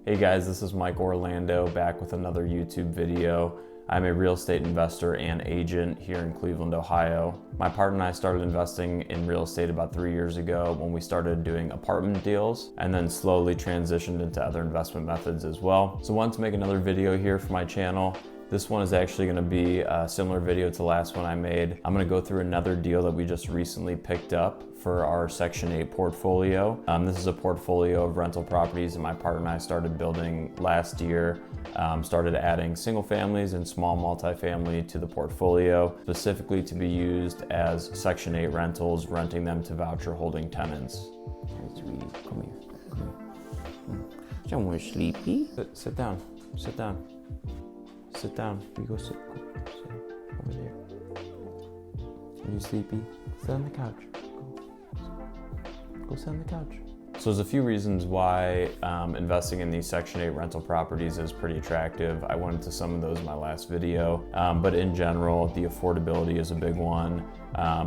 Hey guys, this is Mike Orlando back with another YouTube video. I'm a real estate investor and agent here in Cleveland, Ohio. My partner and I started investing in real estate about 3 years ago when we started doing apartment deals and then slowly transitioned into other investment methods as well. So I wanted to make another video here for my channel. This one is actually going to be a similar video to the last one I made. I'm going to go through another deal that we just recently picked up for our Section 8 portfolio. This is a portfolio of rental properties that my partner and I started building last year. Started adding single families and small multifamily to the portfolio, specifically to be used as Section 8 rentals, renting them to voucher holding tenants. Come here. Somewhere sleepy. Sit down. Sit down. Sit down. You go sit over there. Are you sleepy? Sit on the couch. Go sit on the couch. So there's a few reasons why investing in these Section 8 rental properties is pretty attractive. I went into some of those in my last video, but in general, the affordability is a big one.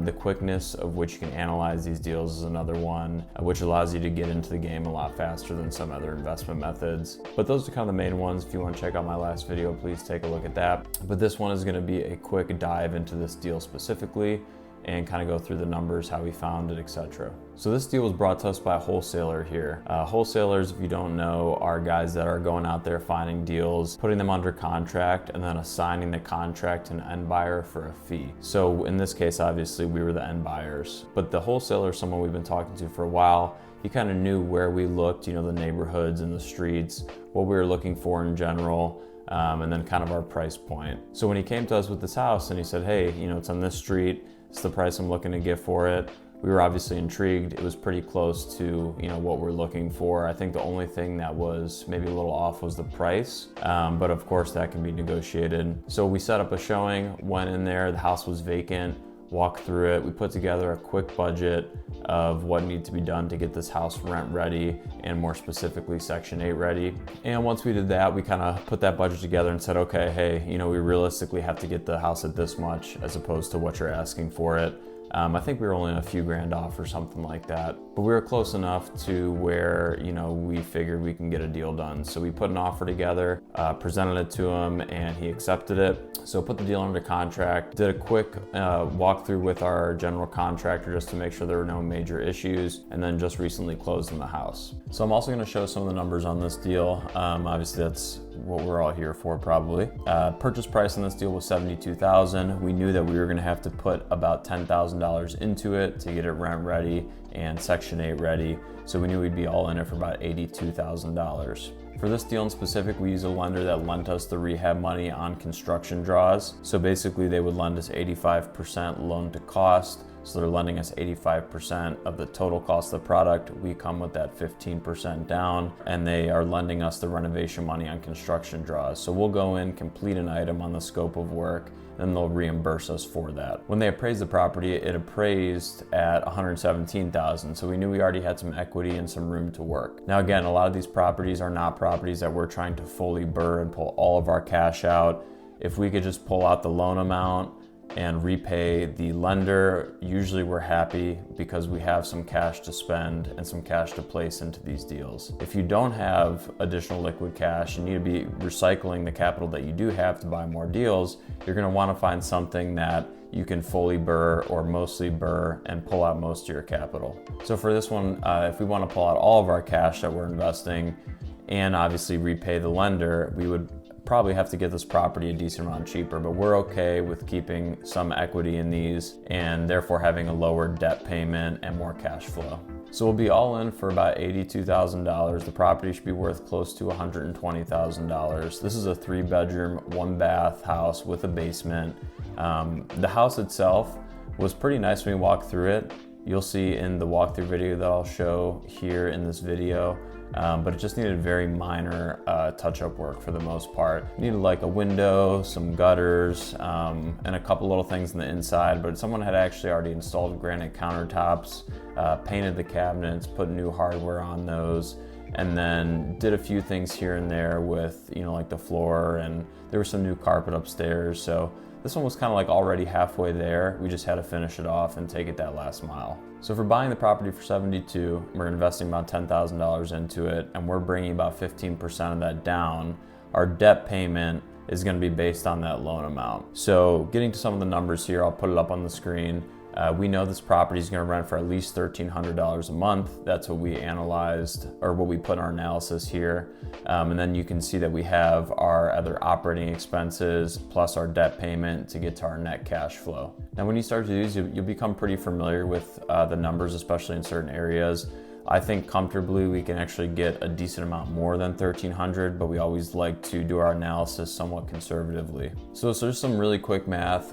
The quickness of which you can analyze these deals is another one, which allows you to get into the game a lot faster than some other investment methods. But those are kind of the main ones. If you want to check out my last video, please take a look at that. But this one is going to be a quick dive into this deal specifically and kind of go through the numbers, how we found it, etc. So this deal was brought to us by a wholesaler here. Wholesalers, if you don't know, are guys that are going out there finding deals, putting them under contract, and then assigning the contract to an end buyer for a fee. So in this case, obviously, we were the end buyers. But the wholesaler is someone we've been talking to for a while. He kind of knew where we looked, the neighborhoods and the streets, what we were looking for in general, and then kind of our price point. So when he came to us with this house and he said, hey, it's on this street, it's the price I'm looking to get for it. We were obviously intrigued. It was pretty close to what we're looking for. I think the only thing that was maybe a little off was the price, but of course that can be negotiated. So we set up a showing, went in there, the house was vacant, walked through it. We put together a quick budget of what needed to be done to get this house rent ready and more specifically Section 8 ready. And once we did that, we kind of put that budget together and said, okay, hey, we realistically have to get the house at this much as opposed to what you're asking for it. I think we were only a few grand off or something like that, but we were close enough to where, we figured we can get a deal done. So we put an offer together, presented it to him, and he accepted it. So put the deal under contract, did a quick walkthrough with our general contractor just to make sure there were no major issues, and then just recently closed in the house. So I'm also gonna show some of the numbers on this deal. Obviously that's what we're all here for probably. Purchase price on this deal was $72,000. We knew that we were gonna have to put about $10,000 into it to get it rent ready and Section 8 ready. So we knew we'd be all in it for about $82,000. For this deal in specific, we used a lender that lent us the rehab money on construction draws. So basically they would lend us 85% loan to cost. So they're lending us 85% of the total cost of the product. We come with that 15% down, and they are lending us the renovation money on construction draws. So we'll go in, complete an item on the scope of work, then they'll reimburse us for that. When they appraised the property, it appraised at $117,000. So we knew we already had some equity and some room to work. Now again, a lot of these properties are not properties that we're trying to fully burr and pull all of our cash out. If we could just pull out the loan amount and repay the lender, usually we're happy because we have some cash to spend and some cash to place into these deals. If you don't have additional liquid cash, you need to be recycling the capital that you do have to buy more deals. You're gonna wanna find something that you can fully burr or mostly burr and pull out most of your capital. So for this one, if we wanna pull out all of our cash that we're investing and obviously repay the lender, we would probably have to get this property a decent amount cheaper, but we're okay with keeping some equity in these and therefore having a lower debt payment and more cash flow. So we'll be all in for about $82,000. The property should be worth close to $120,000. This is a 3-bedroom, 1-bath house with a basement. The house itself was pretty nice when we walked through it. You'll see in the walkthrough video that I'll show here in this video. But it just needed very minor touch-up work for the most part. It needed like a window, some gutters, and a couple little things in the inside, but someone had actually already installed granite countertops, painted the cabinets, put new hardware on those, and then did a few things here and there with, like the floor, and there was some new carpet upstairs. So This one was kind of like already halfway there. We just had to finish it off and take it that last mile. So if we're buying the property for $72, we're investing about $10,000 into it, and we're bringing about 15% of that down, our debt payment is going to be based on that loan amount. So getting to some of the numbers here, I'll put it up on the screen. We know this property is going to rent for at least $1,300 a month. That's what we analyzed, or what we put in our analysis here. And then you can see that we have our other operating expenses plus our debt payment to get to our net cash flow. Now, when you start to do these, you'll become pretty familiar with the numbers, especially in certain areas. I think comfortably we can actually get a decent amount more than $1,300, but we always like to do our analysis somewhat conservatively. So there's some really quick math.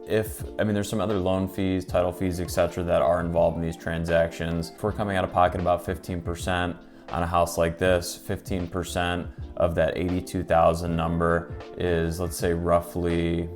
There's some other loan fees, title fees, etc. that are involved in these transactions. If we're coming out of pocket about 15% on a house like this, 15% of that 82,000 number is, let's say, roughly,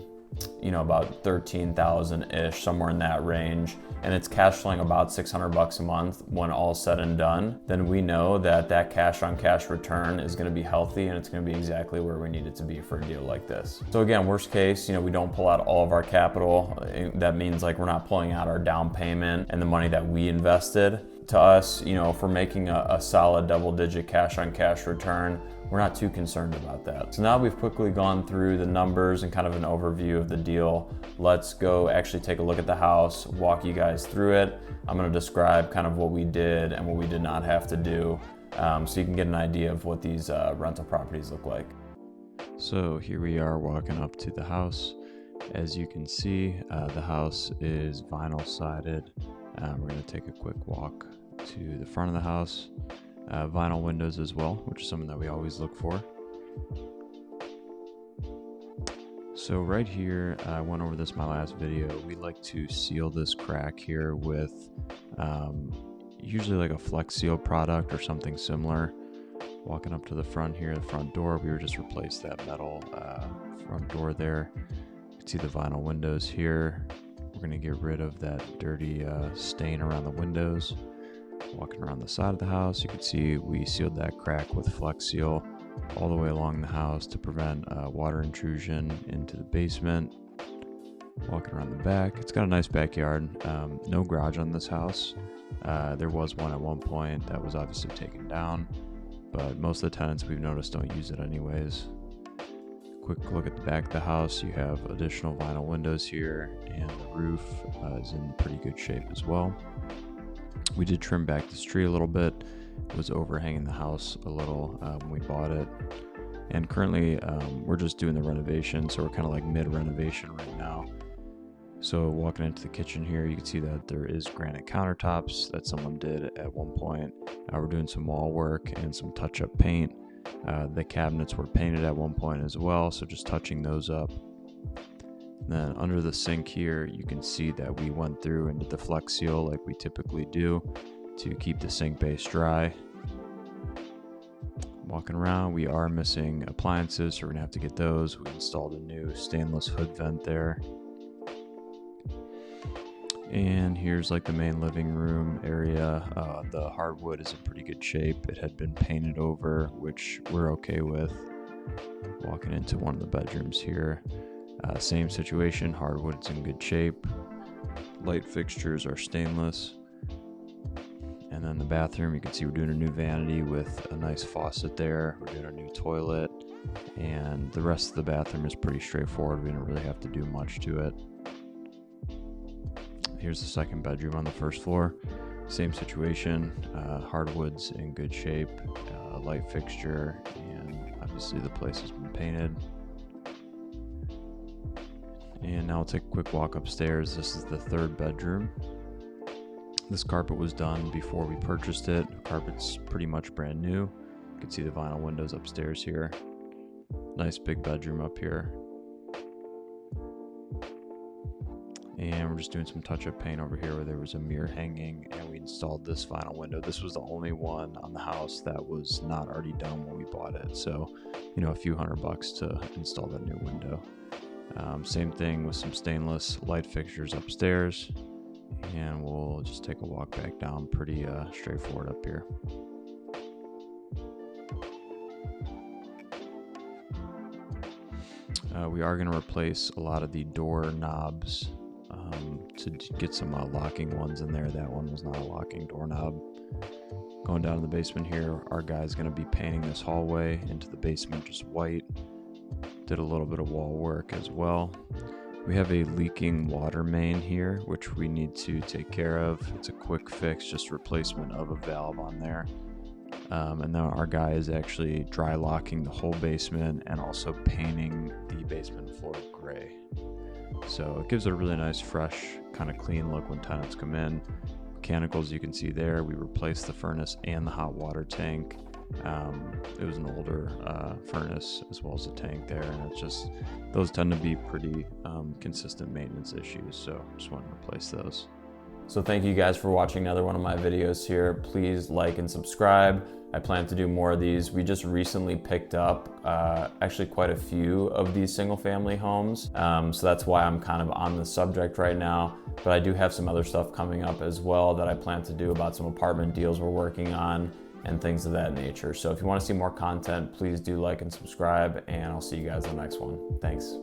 about 13,000-ish, somewhere in that range, and it's cash flowing about $600 a month when all said and done, then we know that that cash on cash return is going to be healthy, and it's going to be exactly where we need it to be for a deal like this. So again, worst case, we don't pull out all of our capital. That means like we're not pulling out our down payment and the money that we invested. To us, if we're making a solid double-digit cash on cash return, we're not too concerned about that. So now we've quickly gone through the numbers and kind of an overview of the deal. Let's go actually take a look at the house, walk you guys through it. I'm going to describe kind of what we did and what we did not have to do, so you can get an idea of what these rental properties look like. So here we are walking up to the house. As you can see, the house is vinyl sided. We're going to take a quick walk to the front of the house. Vinyl windows as well, which is something that we always look for. So right here, I went over this in my last video. We like to seal this crack here with usually like a Flex Seal product or something similar. Walking up to the front here, the front door, we would just replace that metal front door there. You can see the vinyl windows here. We're going to get rid of that dirty stain around the windows. Walking around the side of the house, you can see we sealed that crack with Flex Seal all the way along the house to prevent water intrusion into the basement. Walking around the back, it's got a nice backyard. No garage on this house. There was one at one point that was obviously taken down, but most of the tenants we've noticed don't use it anyways. Quick look at the back of the house. You have additional vinyl windows here, and the roof is in pretty good shape as well. We did trim back this tree a little bit. It was overhanging the house a little when we bought it. And currently we're just doing the renovation, so we're kind of like mid-renovation right now. So walking into the kitchen here, you can see that there is granite countertops that someone did at one point. We're doing some wall work and some touch-up paint. The cabinets were painted at one point as well, so just touching those up. Then under the sink here, you can see that we went through and did the Flex Seal like we typically do to keep the sink base dry. Walking around, we are missing appliances, so we're gonna have to get those. We installed a new stainless hood vent there. And here's like the main living room area. The hardwood is in pretty good shape. It had been painted over, which we're okay with. Walking into one of the bedrooms here. Same situation, hardwood's in good shape. Light fixtures are stainless. And then the bathroom, you can see we're doing a new vanity with a nice faucet there. We're doing a new toilet. And the rest of the bathroom is pretty straightforward. We didn't really have to do much to it. Here's the second bedroom on the first floor. Same situation, hardwood's in good shape, light fixture, and obviously the place has been painted. And now I'll take a quick walk upstairs. This is the third bedroom. This carpet was done before we purchased it. The carpet's pretty much brand new. You can see the vinyl windows upstairs here. Nice big bedroom up here. And we're just doing some touch-up paint over here where there was a mirror hanging, and we installed this vinyl window. This was the only one on the house that was not already done when we bought it. So, a few $100 to install that new window. Same thing with some stainless light fixtures upstairs, and we'll just take a walk back down. Pretty straightforward up here. We are going to replace a lot of the door knobs to get some locking ones in there. That one was not a locking doorknob. Going down to the basement here, our guy's going to be painting this hallway into the basement just white. Did a little bit of wall work as well. We have a leaking water main here, which we need to take care of. It's a quick fix, just replacement of a valve on there. And then our guy is actually dry locking the whole basement and also painting the basement floor gray. So it gives a really nice, fresh, kind of clean look when tenants come in. Mechanicals, you can see there, we replaced the furnace and the hot water tank. It was an older furnace as well as the tank there, and it's just, those tend to be pretty consistent maintenance issues, so just want to replace those. So thank you guys for watching another one of my videos here. Please like and subscribe. I plan to do more of these. We just recently picked up actually quite a few of these single family homes. So that's why I'm kind of on the subject right now. But I do have some other stuff coming up as well that I plan to do about some apartment deals we're working on and things of that nature. So if you want to see more content, please do like and subscribe, and I'll see you guys in the next one. Thanks.